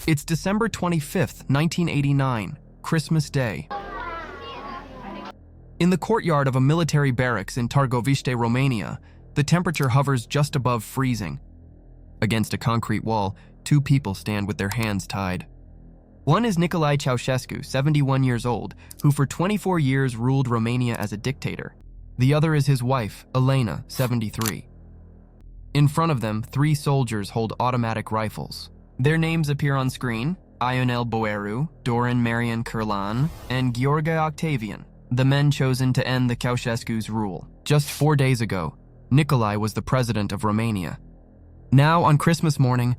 It's December 25th, 1989, Christmas Day. In the courtyard of a military barracks in Târgoviște, Romania, the temperature hovers just above freezing. Against a concrete wall, two people stand with their hands tied. One is Nicolae Ceaușescu, 71 years old, who for 24 years ruled Romania as a dictator. The other is his wife, Elena, 73. In front of them, three soldiers hold automatic rifles. Their names appear on screen: Ionel Boeru, Dorin Marian Curlan, and Gheorghe Octavian, the men chosen to end the Ceaușescu's rule. Just 4 days ago, Nicolae was the president of Romania. Now, on Christmas morning,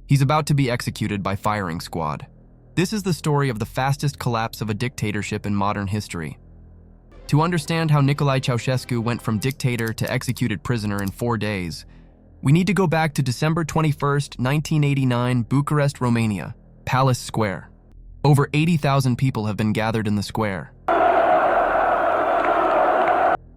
he's about to be executed by firing squad. This is the story of the fastest collapse of a dictatorship in modern history. To understand how Nicolae Ceaușescu went from dictator to executed prisoner in 4 days, we need to go back to December 21st, 1989, Bucharest, Romania, Palace Square. Over 80,000 people have been gathered in the square.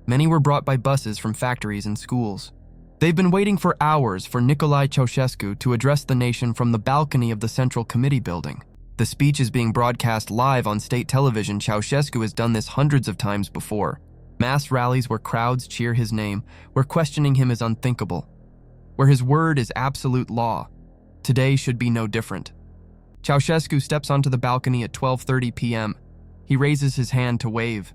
Many were brought by buses from factories and schools. They've been waiting for hours for Nicolae Ceaușescu to address the nation from the balcony of the Central Committee building. The speech is being broadcast live on state television. Ceaușescu has done this hundreds of times before. Mass rallies where crowds cheer his name, where questioning him is unthinkable, where his word is absolute law. Today should be no different. Ceaușescu steps onto the balcony at 12:30 p.m. He raises his hand to wave.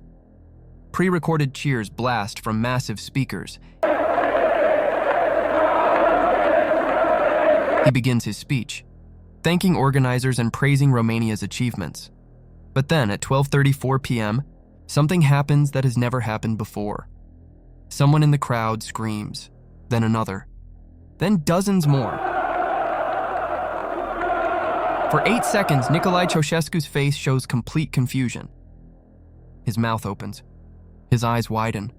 Pre-recorded cheers blast from massive speakers. He begins his speech, thanking organizers and praising Romania's achievements. But then, at 12:34 p.m., something happens that has never happened before. Someone in the crowd screams, then another, then dozens more. For 8 seconds, Nicolae Ceaușescu's face shows complete confusion. His mouth opens. His eyes widen.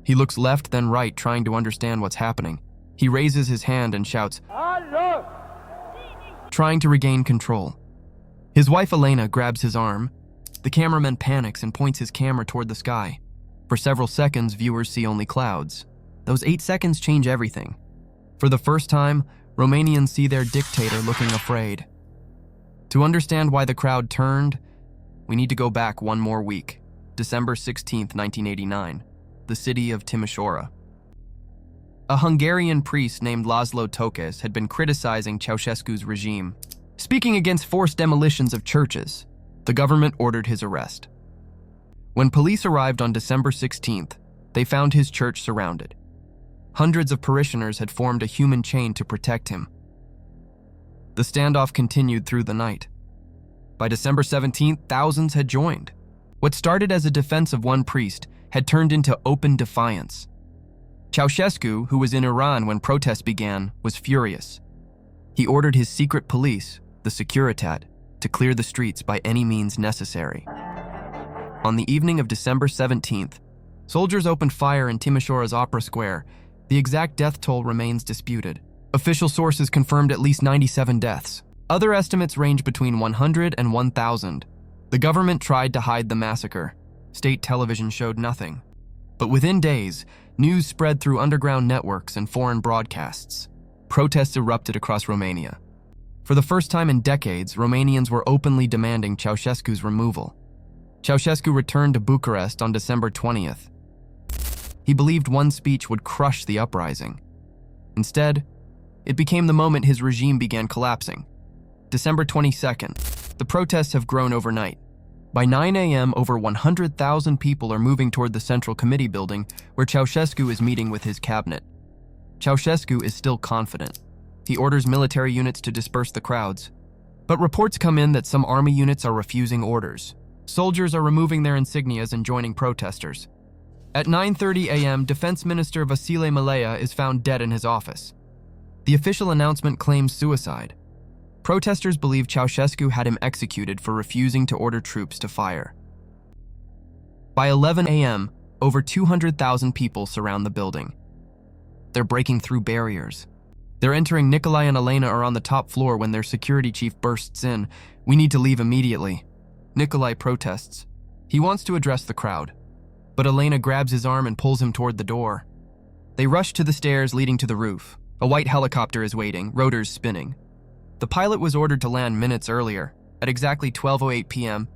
He looks left, then right, trying to understand what's happening. He raises his hand and shouts, "Hello!" trying to regain control. His wife Elena grabs his arm. The cameraman panics and points his camera toward the sky. For several seconds, viewers see only clouds. Those 8 seconds change everything. For the first time, Romanians see their dictator looking afraid. To understand why the crowd turned, we need to go back one more week. December 16th, 1989, the city of Timișoara. A Hungarian priest named Laszlo Tokes had been criticizing Ceausescu's regime. Speaking against forced demolitions of churches, the government ordered his arrest. When police arrived on December 16th, they found his church surrounded. Hundreds of parishioners had formed a human chain to protect him. The standoff continued through the night. By December 17th, thousands had joined. What started as a defense of one priest had turned into open defiance. Ceausescu, who was in Iran when protests began, was furious. He ordered his secret police, the Securitate, to clear the streets by any means necessary. On the evening of December 17th, soldiers opened fire in Timișoara's Opera Square. The exact death toll remains disputed. Official sources confirmed at least 97 deaths. Other estimates range between 100 and 1,000. The government tried to hide the massacre. State television showed nothing. But within days, news spread through underground networks and foreign broadcasts. Protests erupted across Romania. For the first time in decades, Romanians were openly demanding Ceausescu's removal. Ceausescu returned to Bucharest on December 20th. He believed one speech would crush the uprising. Instead, it became the moment his regime began collapsing. December 22nd, the protests have grown overnight. By 9 a.m., over 100,000 people are moving toward the Central Committee building, where Ceausescu is meeting with his cabinet. Ceausescu is still confident. He orders military units to disperse the crowds. But reports come in that some army units are refusing orders. Soldiers are removing their insignias and joining protesters. At 9:30 a.m., Defense Minister Vasile Malea is found dead in his office. The official announcement claims suicide. Protesters believe Ceausescu had him executed for refusing to order troops to fire. By 11 a.m., over 200,000 people surround the building. They're breaking through barriers. They're entering. Nicolae and Elena are on the top floor when their security chief bursts in. "We need to leave immediately." Nicolae protests. He wants to address the crowd, but Elena grabs his arm and pulls him toward the door. They rush to the stairs leading to the roof. A white helicopter is waiting, rotors spinning. The pilot was ordered to land minutes earlier. At exactly 12:08 p.m.,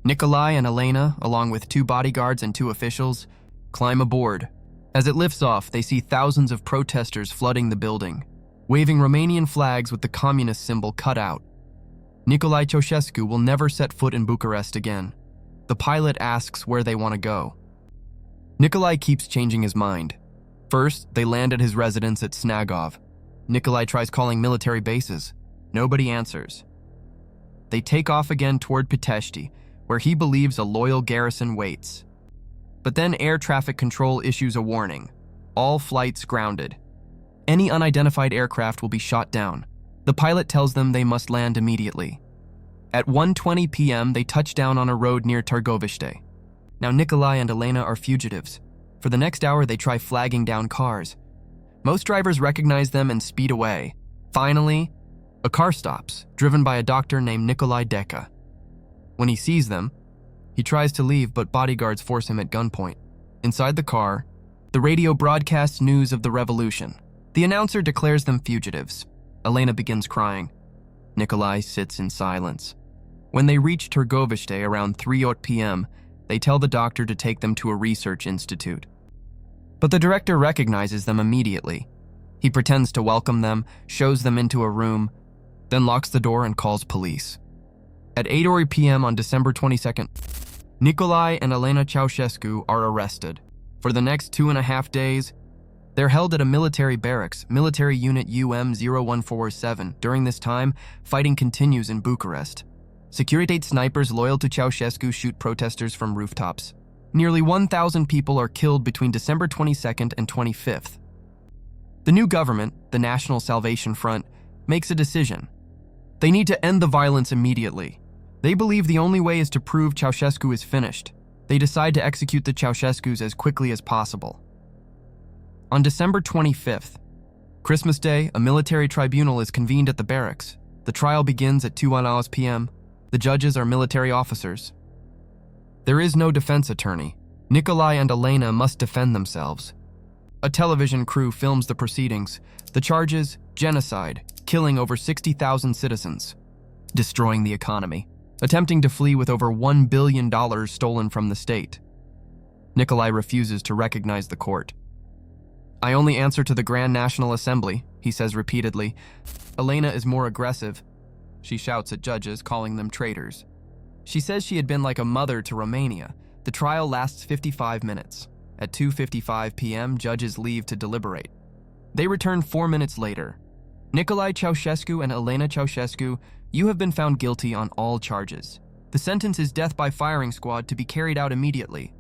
Nicolae and Elena, along with 2 bodyguards and 2 officials, climb aboard. As it lifts off, they see thousands of protesters flooding the building, waving Romanian flags with the communist symbol cut out. Nicolae Ceaușescu will never set foot in Bucharest again. The pilot asks where they want to go. Nicolae keeps changing his mind. First, they land at his residence at Snagov. Nicolae tries calling military bases. Nobody answers. They take off again toward Pitești, where he believes a loyal garrison waits. But then air traffic control issues a warning. All flights grounded. Any unidentified aircraft will be shot down. The pilot tells them they must land immediately. At 1:20 p.m., they touch down on a road near Târgoviște. Now Nicolae and Elena are fugitives. For the next hour, they try flagging down cars. Most drivers recognize them and speed away. Finally, a car stops, driven by a doctor named Nicolae Deca. When he sees them, he tries to leave, but bodyguards force him at gunpoint. Inside the car, the radio broadcasts news of the revolution. The announcer declares them fugitives. Elena begins crying. Nicolae sits in silence. When they reach Târgoviște around 3:00 p.m., they tell the doctor to take them to a research institute. But the director recognizes them immediately. He pretends to welcome them, shows them into a room, then locks the door and calls police. At 8:00 p.m. on December 22nd, Nicolae and Elena Ceaușescu are arrested. For the next 2.5 days, they're held at a military barracks, military unit UM-0147. During this time, fighting continues in Bucharest. Securitate snipers loyal to Ceausescu shoot protesters from rooftops. Nearly 1,000 people are killed between December 22nd and 25th. The new government, the National Salvation Front, makes a decision. They need to end the violence immediately. They believe the only way is to prove Ceausescu is finished. They decide to execute the Ceausescus as quickly as possible. On December 25th, Christmas Day, a military tribunal is convened at the barracks. The trial begins at 2:00 p.m. The judges are military officers. There is no defense attorney. Nicolae and Elena must defend themselves. A television crew films the proceedings. The charges: genocide, killing over 60,000 citizens, destroying the economy, attempting to flee with over $1 billion stolen from the state. Nicolae refuses to recognize the court. I only answer to the Grand National Assembly, he says repeatedly. Elena is more aggressive. She shouts at judges, calling them traitors. She says she had been like a mother to Romania. The trial lasts 55 minutes. At 2:55 p.m., judges leave to deliberate. They return 4 minutes later. Nicolae Ceaușescu and Elena Ceaușescu, you have been found guilty on all charges. The sentence is death by firing squad to be carried out immediately.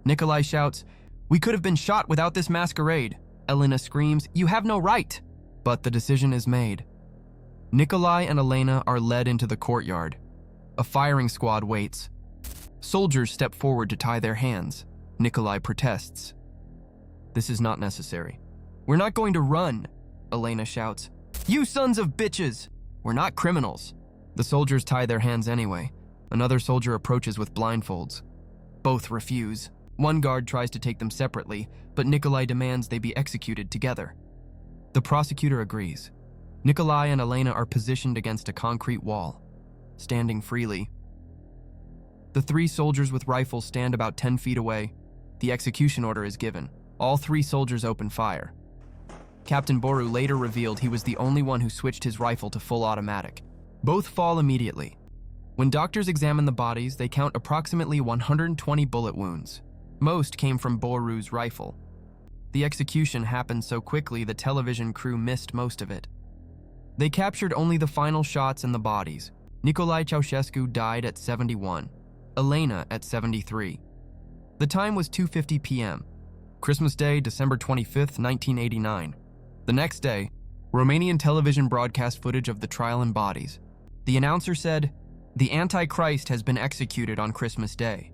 Nicolae shouts, "We could have been shot without this masquerade." Elena screams, "You have no right!" But the decision is made. Nicolae and Elena are led into the courtyard. A firing squad waits. Soldiers step forward to tie their hands. Nicolae protests. "This is not necessary." "We're not going to run," Elena shouts. "You sons of bitches! We're not criminals." The soldiers tie their hands anyway. Another soldier approaches with blindfolds. Both refuse. One guard tries to take them separately, but Nicolae demands they be executed together. The prosecutor agrees. Nicolae and Elena are positioned against a concrete wall, standing freely. The 3 soldiers with rifles stand about 10 feet away. The execution order is given. All 3 soldiers open fire. Captain Boru later revealed he was the only one who switched his rifle to full automatic. Both fall immediately. When doctors examine the bodies, they count approximately 120 bullet wounds. Most came from Boru's rifle. The execution happened so quickly the television crew missed most of it. They captured only the final shots and the bodies. Nicolae Ceaușescu died at 71, Elena at 73. The time was 2:50 p.m. Christmas Day, December 25th, 1989. The next day, Romanian television broadcast footage of the trial and bodies. The announcer said, "The Antichrist has been executed on Christmas Day."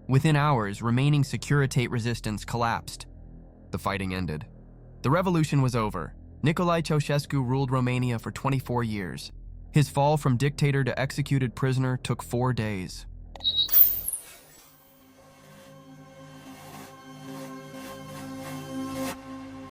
Within hours, remaining Securitate resistance collapsed. The fighting ended. The revolution was over. Nicolae Ceaușescu ruled Romania for 24 years. His fall from dictator to executed prisoner took 4 days.